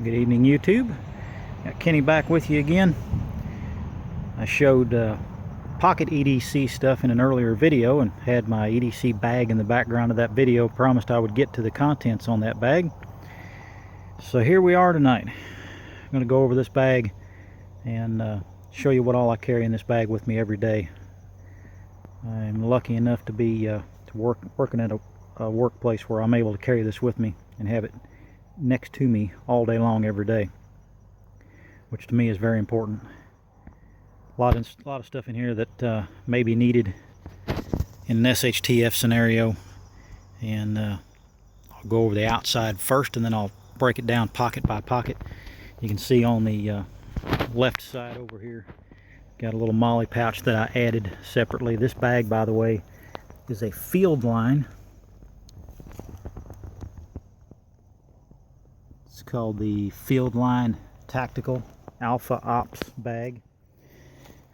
Good evening, YouTube. Got Kenny back with you again. I showed pocket EDC stuff in an earlier video and had my EDC bag in the background of that video. Promised I would get to the contents on that bag. So here we are tonight. I'm going to go over this bag and show you what all I carry in this bag with me every day. I'm lucky enough to be working at a workplace where I'm able to carry this with me and have it next to me all day long every day, which to me is very important. A lot of stuff in here that may be needed in an SHTF scenario, and I'll go over the outside first and then I'll break it down pocket by pocket. You can see on the left side over here, got a little molly pouch that I added separately. This bag, by the way, is a Field Line. It's called the Field Line Tactical Alpha Ops bag.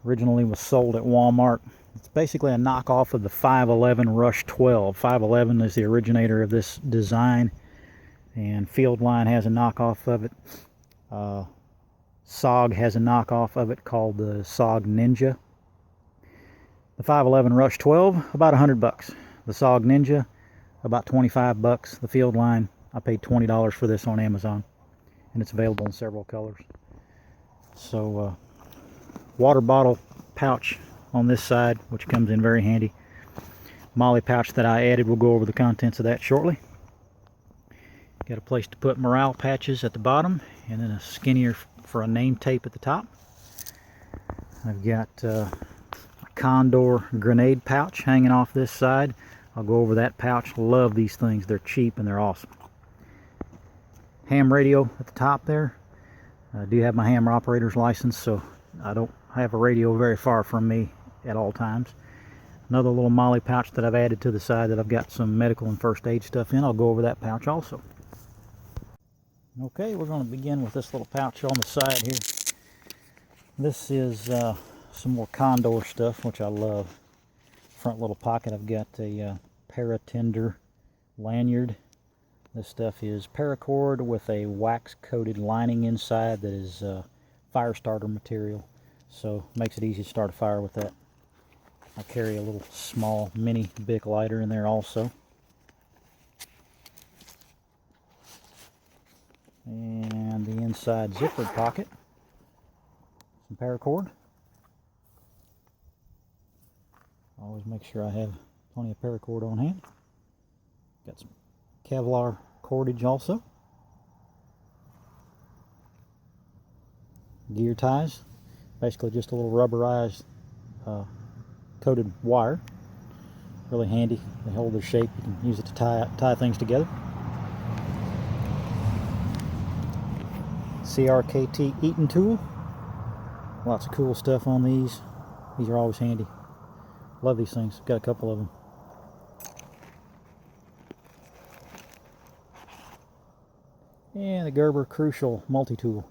Originally was sold at Walmart. It's basically a knockoff of the 511 Rush 12. 511 is the originator of this design, and Field Line has a knockoff of it. SOG has a knockoff of it called the SOG Ninja. The 511 Rush 12, about 100 bucks. The SOG Ninja, about 25 bucks. The Field Line, I paid $20 for this on Amazon, and it's available in several colors. So water bottle pouch on this side, which comes in very handy. Molly pouch that I added. We'll go over the contents of that shortly. Got a place to put morale patches at the bottom, and then a skinnier for a name tape at the top. I've got a Condor grenade pouch hanging off this side. I'll go over that pouch. Love these things. They're cheap and they're awesome. Ham radio at the top there. I do have my ham operator's license, so I don't have a radio very far from me at all times. Another little molly pouch that I've added to the side that I've got some medical and first aid stuff in. I'll go over that pouch also. Okay, we're going to begin with this little pouch on the side here. This is some more Condor stuff, which I love. Front little pocket, I've got a Paratender lanyard. This stuff is paracord with a wax-coated lining inside that is fire starter material, so makes it easy to start a fire with that. I carry a little small mini Bic lighter in there also. And the inside zippered pocket, some paracord. Always make sure I have plenty of paracord on hand. Got some Kevlar cordage also. Gear ties, basically just a little rubberized coated wire. Really handy. They hold their shape. You can use it to tie things together. CRKT eating tool. Lots of cool stuff on these. These are always handy. Love these things. Got a couple of them. And the Gerber Crucial multi-tool.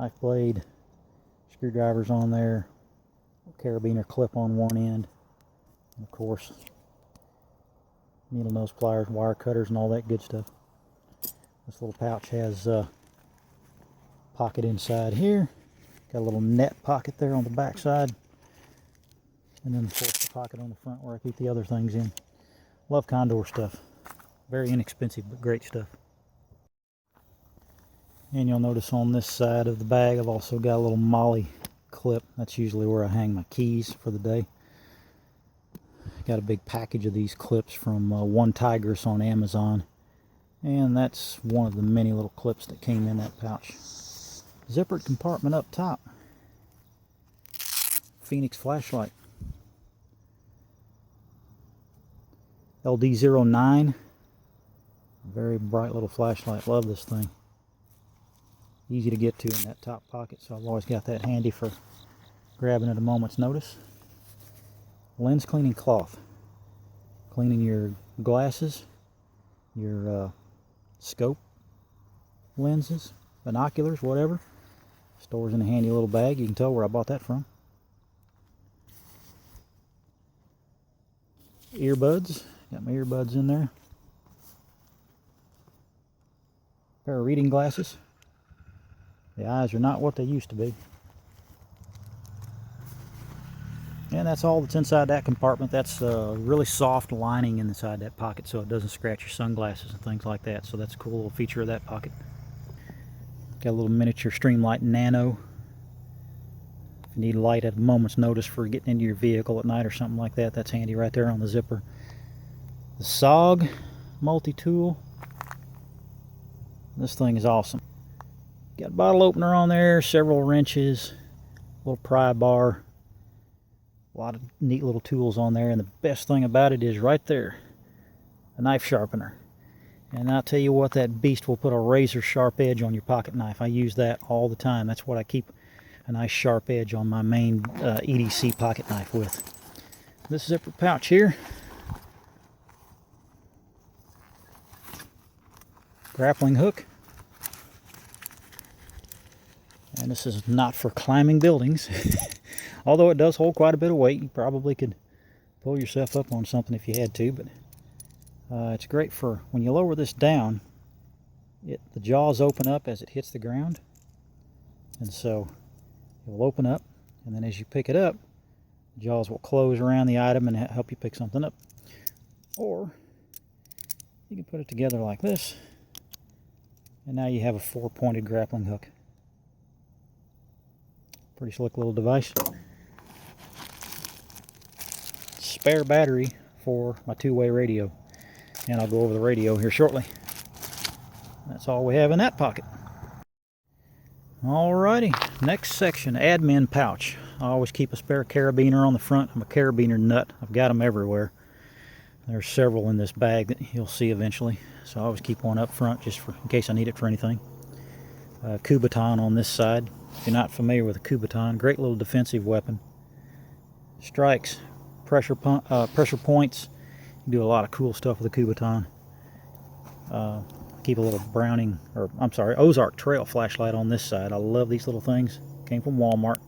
Knife blade, screwdrivers on there, carabiner clip on one end, and of course needle nose pliers, wire cutters, and all that good stuff. This little pouch has a pocket inside here. Got a little net pocket there on the back side, and then of course the pocket on the front where I keep the other things in. Love Condor stuff. Very inexpensive but great stuff. And you'll notice on this side of the bag I've also got a little molly clip. That's usually where I hang my keys for the day. Got a big package of these clips from One Tigress on Amazon, and that's one of the many little clips that came in that pouch. Zippered compartment up top. Phoenix flashlight. LD09. Very bright little flashlight. Love this thing. Easy to get to in that top pocket, so I've always got that handy for grabbing at a moment's notice. Lens cleaning cloth. Cleaning your glasses, your scope lenses, binoculars, whatever. Stores in a handy little bag. You can tell where I bought that from. Earbuds. Got my earbuds in there. Pair of reading glasses. The eyes are not what they used to be. And that's all that's inside that compartment. That's a really soft lining inside that pocket so it doesn't scratch your sunglasses and things like that. So that's a cool little feature of that pocket. Got a little miniature Streamlight Nano. If you need light at a moment's notice for getting into your vehicle at night or something like that, that's handy right there on the zipper. The SOG multi-tool. This thing is awesome. Got a bottle opener on there, several wrenches, a little pry bar. A lot of neat little tools on there, and the best thing about it is right there, a knife sharpener. And I'll tell you what, that beast will put a razor sharp edge on your pocket knife. I use that all the time. That's what I keep a nice sharp edge on my main EDC pocket knife with. This zipper pouch here, grappling hook. And this is not for climbing buildings. Although it does hold quite a bit of weight. You probably could pull yourself up on something if you had to, but it's great for when you lower this down, the jaws open up as it hits the ground, and so it will open up, and then as you pick it up, the jaws will close around the item and help you pick something up. Or you can put it together like this, and now you have a 4-pointed grappling hook. Pretty slick little device. Spare battery for my 2-way radio, and I'll go over the radio here shortly. That's all we have in that pocket. Alrighty, next section, admin pouch. I always keep a spare carabiner on the front. I'm a carabiner nut. I've got them everywhere. There's several in this bag that you'll see eventually, so I always keep one up front just in case I need it for anything. Kubotan on this side. If you're not familiar with a Kubotan, great little defensive weapon. Strikes, pressure points. You can do a lot of cool stuff with a Kubotan. Keep a little Ozark Trail flashlight on this side. I love these little things. Came from Walmart.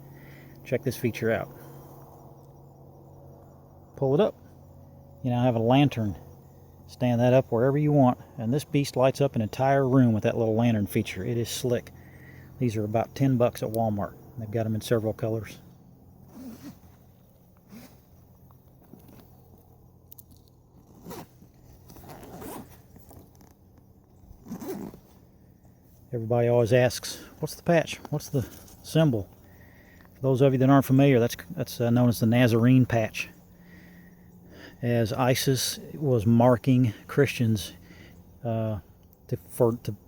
Check this feature out. Pull it up. You now have a lantern. Stand that up wherever you want, and this beast lights up an entire room with that little lantern feature. It is slick. These are about 10 bucks at Walmart. They've got them in several colors. Everybody always asks, what's the patch? What's the symbol? For those of you that aren't familiar, that's known as the Nazarene patch. As ISIS was marking Christians to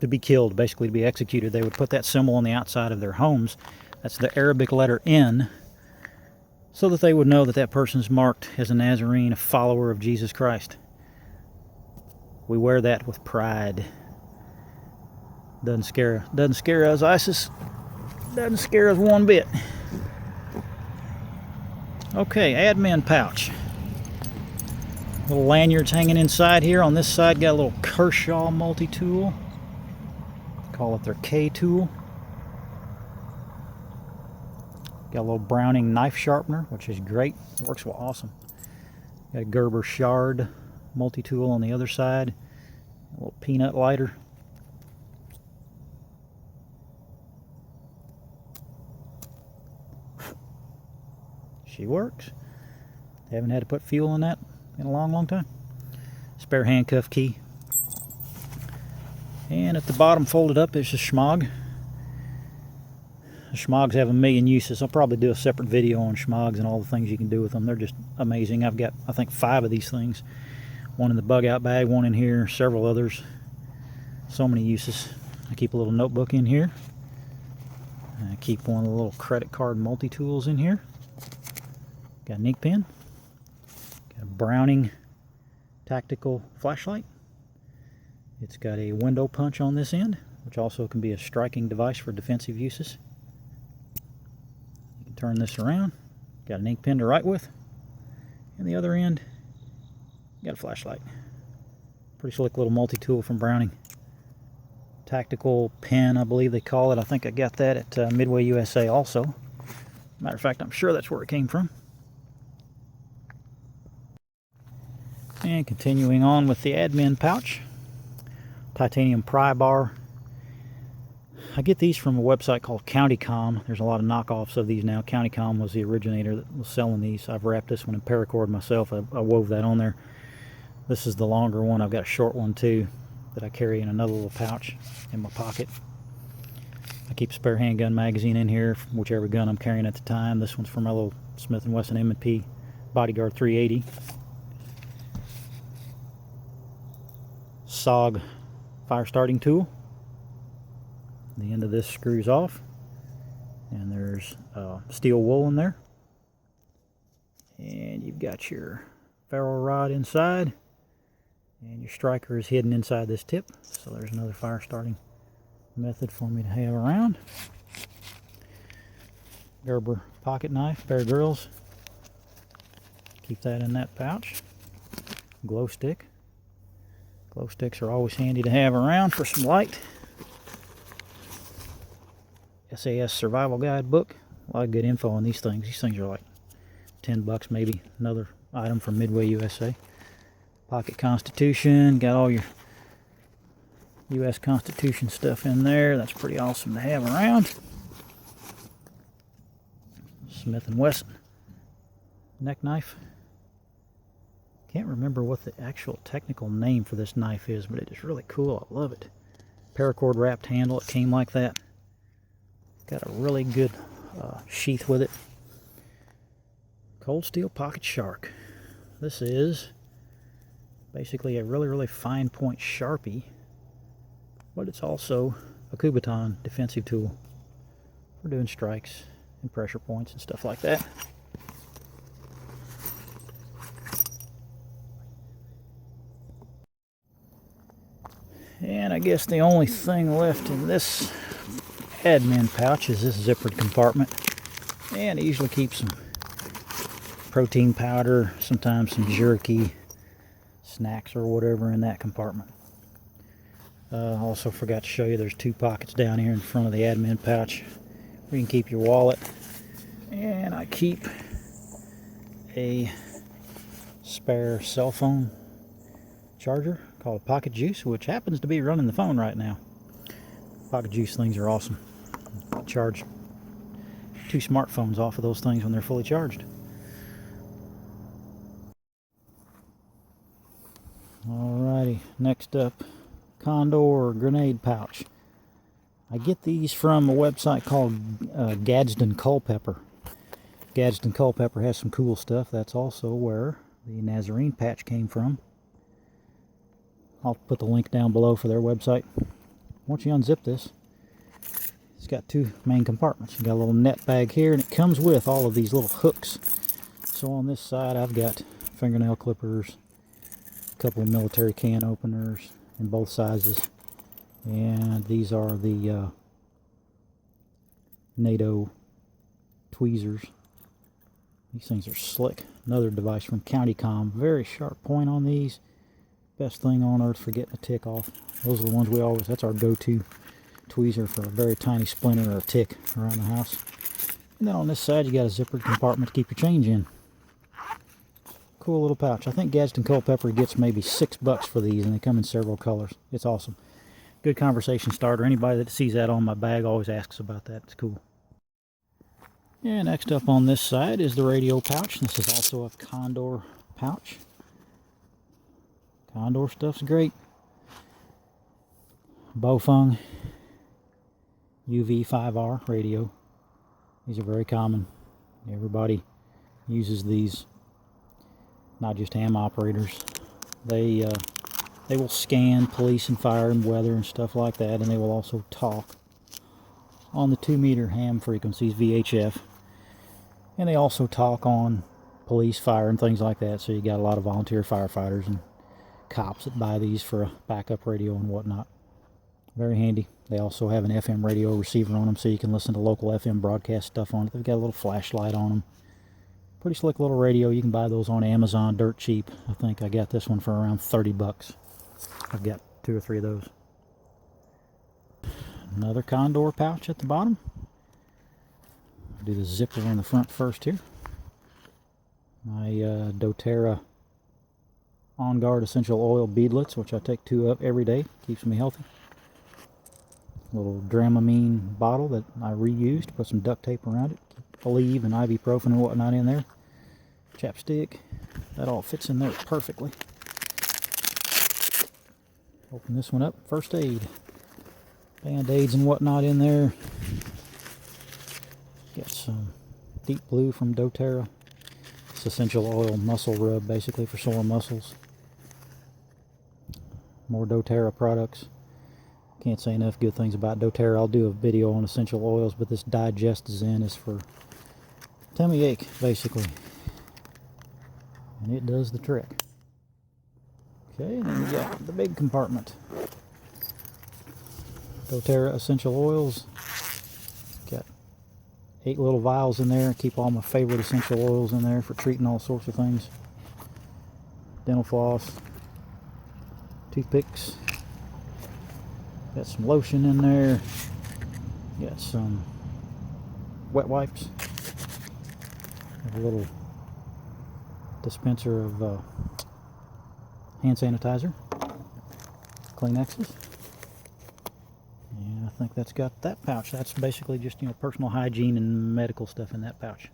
be killed, basically to be executed, they would put that symbol on the outside of their homes. That's the Arabic letter N, so that they would know that that person's marked as a Nazarene, a follower of Jesus Christ. We wear that with pride. Doesn't scare us, ISIS. Doesn't scare us one bit. Okay, admin pouch. Little lanyards hanging inside here. On this side, got a little Kershaw multi-tool. Call it their K tool. Got a little Browning knife sharpener, which is great. Works well, awesome. Got a Gerber Shard multi-tool on the other side. A little peanut lighter. She works. Haven't had to put fuel in that in a long time. Spare handcuff key. And at the bottom folded up is a schmog. The schmogs have a million uses. I'll probably do a separate video on schmogs and all the things you can do with them. They're just amazing. I've got, I think, 5 of these things. One in the bug out bag, one in here, several others. So many uses. I keep a little notebook in here. I keep one of the little credit card multi-tools in here. Got an ink pen. Got a Browning tactical flashlight. It's got a window punch on this end, which also can be a striking device for defensive uses. You can turn this around. Got an ink pen to write with. And the other end, got a flashlight. Pretty slick little multi-tool from Browning. Tactical pen, I believe they call it. I think I got that at Midway USA also. Matter of fact, I'm sure that's where it came from. And continuing on with the admin pouch. Titanium pry bar. I get these from a website called CountyCom. There's a lot of knockoffs of these now. CountyCom was the originator that was selling these. I've wrapped this one in paracord myself. I wove that on there. This is the longer one. I've got a short one too that I carry in another little pouch in my pocket. I keep a spare handgun magazine in here, whichever gun I'm carrying at the time. This one's from my little Smith & Wesson M&P Bodyguard 380. SOG fire starting tool. The end of this screws off, and there's steel wool in there, and you've got your ferrule rod inside, and your striker is hidden inside this tip. So there's another fire starting method for me to have around. Gerber pocket knife, Bear Grylls. Keep that in that pouch. Glow stick. Glow sticks are always handy to have around for some light. SAS Survival Guide book. A lot of good info on these things. These things are like 10 bucks maybe. Another item from Midway USA. Pocket Constitution. Got all your U.S. Constitution stuff in there. That's pretty awesome to have around. Smith & Wesson neck knife. Can't remember what the actual technical name for this knife is, but it is really cool. I love it. Paracord wrapped handle. It came like that. Got a really good sheath with it. Cold steel pocket shark. This is basically a really fine point Sharpie, but it's also a Kubotan defensive tool for doing strikes and pressure points and stuff like that. And I guess the only thing left in this admin pouch is this zippered compartment, and I usually keep some protein powder, sometimes some jerky, snacks or whatever in that compartment. Also forgot to show you there's two pockets down here in front of the admin pouch where you can keep your wallet, and I keep a spare cell phone charger called Pocket Juice, which happens to be running the phone right now. Pocket Juice things are awesome. Charge 2 smartphones off of those things when they're fully charged. Alrighty, next up, Condor grenade pouch. I get these from a website called Gadsden Culpeper. Gadsden Culpeper has some cool stuff. That's also where the Nazarene patch came from. I'll put the link down below for their website. Once you unzip this, it's got 2 main compartments. You got a little net bag here, and it comes with all of these little hooks. So on this side, I've got fingernail clippers, a couple of military can openers in both sizes, and these are the NATO tweezers. These things are slick. Another device from CountyCom. Very sharp point on these. Best thing on earth for getting a tick off. Those are the ones we always, that's our go-to tweezer for a very tiny splinter or a tick around the house. And then on this side you got a zippered compartment to keep your change in. Cool little pouch. I think Gadsden Culpeper gets maybe $6 for these, and they come in several colors. It's awesome. Good conversation starter. Anybody that sees that on my bag always asks about that. It's cool. And next up on this side is the radio pouch. This is also a Condor pouch. Condor stuff's great. Baofeng UV5R radio. These are very common. Everybody uses these, not just ham operators. They will scan police and fire and weather and stuff like that, and they will also talk on the 2-meter ham frequencies, VHF. And they also talk on police, fire, and things like that. So you got a lot of volunteer firefighters and cops that buy these for a backup radio and whatnot. Very handy. They also have an FM radio receiver on them, so you can listen to local FM broadcast stuff on it. They've got a little flashlight on them. Pretty slick little radio. You can buy those on Amazon dirt cheap. I think I got this one for around $30. I've got 2 or 3 of those. Another Condor pouch at the bottom. I'll do the zipper on the front first here. My doTERRA On Guard Essential Oil beadlets, which I take 2 of every day. Keeps me healthy. Little Dramamine bottle that I reused. Put some duct tape around it. Keep Aleve and ibuprofen and whatnot in there. Chapstick. That all fits in there perfectly. Open this one up. First aid. Band-aids and whatnot in there. Got some Deep Blue from doTERRA. It's essential oil muscle rub, basically for sore muscles. More doTERRA products. Can't say enough good things about doTERRA. I'll do a video on essential oils, but this Digest Zen is for tummy ache, basically. And it does the trick. Okay, and then we got the big compartment. doTERRA essential oils. Got 8 little vials in there. Keep all my favorite essential oils in there for treating all sorts of things. Dental floss. Toothpicks. Got some lotion in there. Got some wet wipes. Got a little dispenser of hand sanitizer. Kleenexes. And I think that's got that pouch. That's basically just, you know, personal hygiene and medical stuff in that pouch.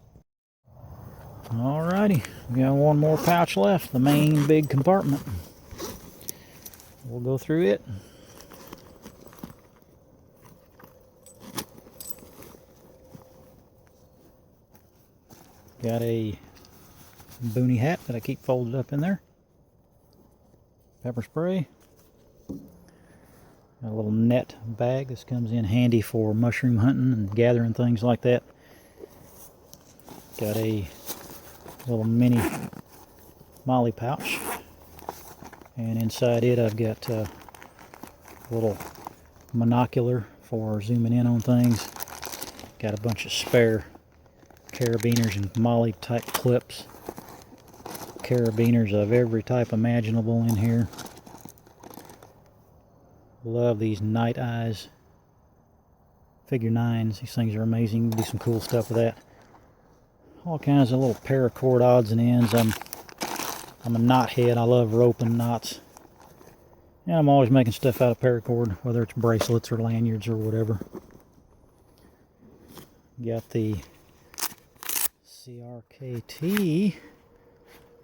Alrighty, we got one more pouch left, the main big compartment. We'll go through it. Got a boonie hat that I keep folded up in there. Pepper spray. Got a little net bag. This comes in handy for mushroom hunting and gathering things like that. Got a little mini molly pouch. And inside it I've got a little monocular for zooming in on things. Got a bunch of spare carabiners and molly type clips. Carabiners of every type imaginable in here. Love these night eyes. Figure 9s. These things are amazing. You can do some cool stuff with that. All kinds of little paracord odds and ends. I'm a knot head. I love rope and knots. And I'm always making stuff out of paracord, whether it's bracelets or lanyards or whatever. Got the CRKT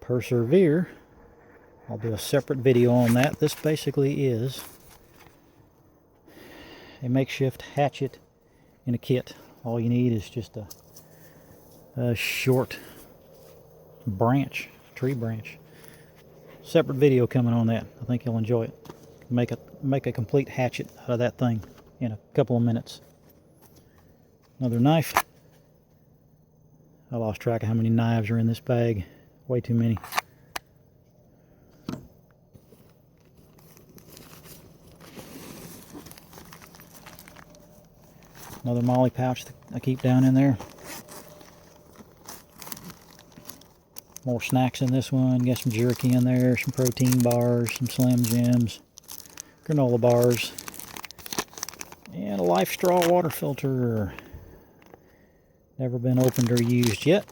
Persevere. I'll do a separate video on that. This basically is a makeshift hatchet in a kit. All you need is just a short branch, tree branch. Separate video coming on that. I think you'll enjoy it. Make a complete hatchet out of that thing in a couple of minutes. Another knife. I lost track of how many knives are in this bag. Way too many. Another molly pouch that I keep down in there. More snacks in this one. Got some jerky in there, some protein bars, some Slim Jims, granola bars, and a Life Straw water filter. Never been opened or used yet.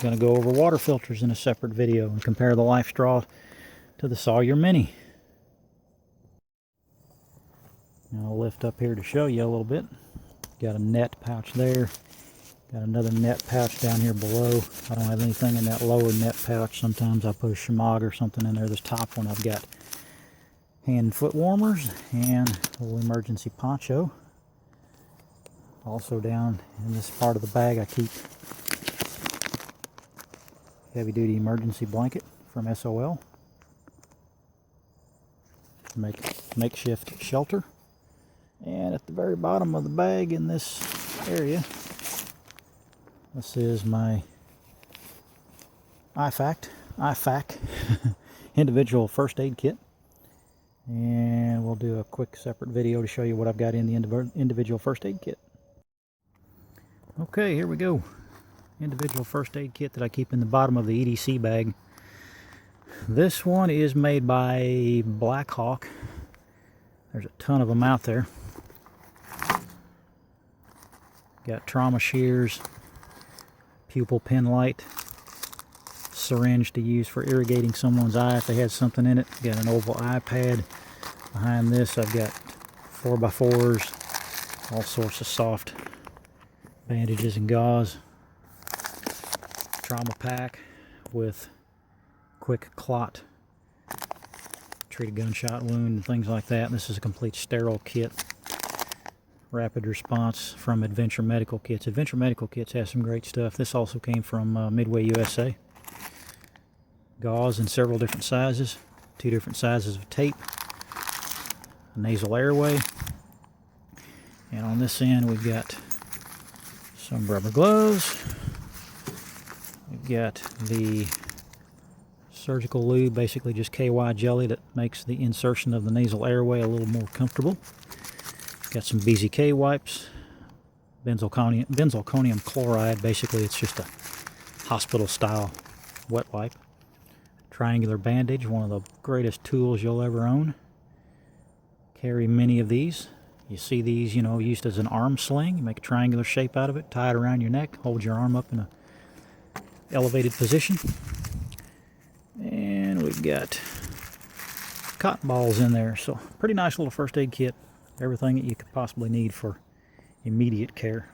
Going to go over water filters in a separate video and compare the Life Straw to the Sawyer Mini. Now I'll lift up here to show you a little bit. Got a net pouch there. Got another net pouch down here below. I don't have anything in that lower net pouch. Sometimes I put a shemagh or something in there. This top one I've got hand and foot warmers and a little emergency poncho. Also down in this part of the bag I keep heavy duty emergency blanket from SOL. Makeshift shelter. And at the very bottom of the bag in this area, this is my IFAC individual first aid kit. And we'll do a quick separate video to show you what I've got in the individual first aid kit. Okay, here we go. Individual first aid kit that I keep in the bottom of the EDC bag. This one is made by Black Hawk. There's a ton of them out there. Got trauma shears, pupil pen light, syringe to use for irrigating someone's eye if they had something in it. Got an oval eye pad. Behind this I've got 4x4s, all sorts of soft bandages and gauze, trauma pack with quick clot, treat a gunshot wound and things like that. And this is a complete sterile kit. Rapid response from Adventure Medical Kits. Adventure Medical Kits has some great stuff. This also came from Midway USA. Gauze in several different sizes, 2 different sizes of tape, a nasal airway, and on this end we've got some rubber gloves. We've got the surgical lube, basically just KY jelly that makes the insertion of the nasal airway a little more comfortable. Got some BZK wipes, benzalkonium chloride. Basically, it's just a hospital-style wet wipe. Triangular bandage, one of the greatest tools you'll ever own. Carry many of these. You see these, you know, used as an arm sling. You make a triangular shape out of it, tie it around your neck, hold your arm up in a elevated position. And we've got cotton balls in there, so pretty nice little first aid kit. Everything that you could possibly need for immediate care.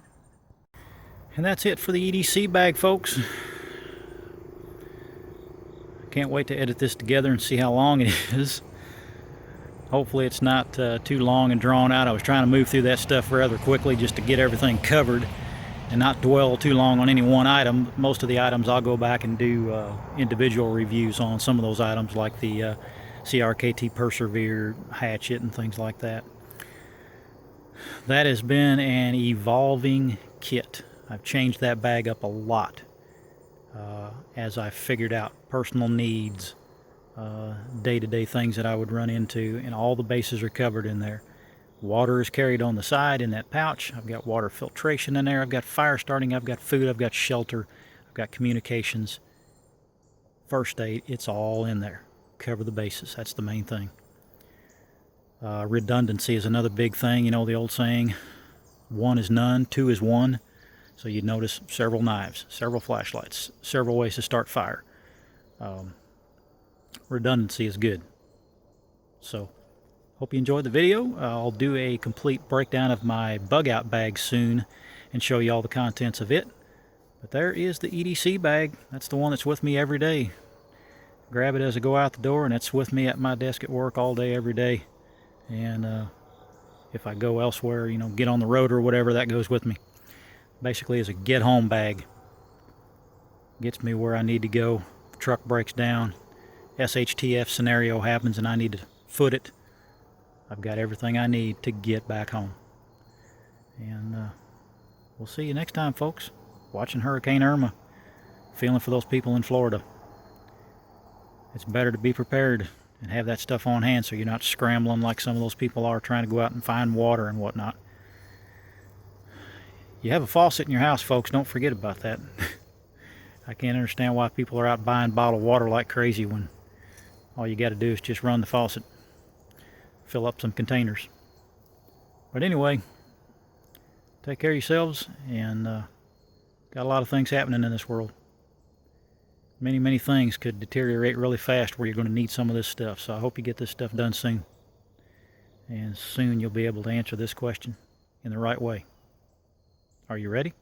And that's it for the EDC bag, folks. Can't wait to edit this together and see how long it is. Hopefully it's not too long and drawn out. I was trying to move through that stuff rather quickly just to get everything covered and not dwell too long on any one item. Most of the items I'll go back and do individual reviews on. Some of those items like the CRKT Persevere hatchet and things like that. That has been an evolving kit. I've changed that bag up a lot as I figured out personal needs, day-to-day things that I would run into, and all the bases are covered in there. Water is carried on the side in that pouch. I've got water filtration in there. I've got fire starting. I've got food. I've got shelter. I've got communications. First aid. It's all in there. Cover the bases. That's the main thing. Redundancy is another big thing. You know the old saying, 1 is none, 2 is 1. So you'd notice several knives, several flashlights, several ways to start fire. Redundancy is good. So hope you enjoyed the video. I'll do a complete breakdown of my bug out bag soon and show you all the contents of it. But there is the EDC bag. That's the one that's with me every day. Grab it as I go out the door, and it's with me at my desk at work all day, every day. And if I go elsewhere, you know, get on the road or whatever, that goes with me. Basically is a get home bag. Gets me where I need to go. Truck breaks down, SHTF scenario happens and I need to foot it. I've got everything I need to get back home. And we'll see you next time, folks. Watching Hurricane Irma. Feeling for those people in Florida. It's better to be prepared and have that stuff on hand so you're not scrambling like some of those people are trying to go out and find water and whatnot. You have a faucet in your house, folks. Don't forget about that. I can't understand why people are out buying bottled water like crazy when all you got to do is just run the faucet, fill up some containers. But anyway, take care of yourselves, and got a lot of things happening in this world. Many things could deteriorate really fast where you're going to need some of this stuff. So I hope you get this stuff done soon. And soon you'll be able to answer this question in the right way. Are you ready?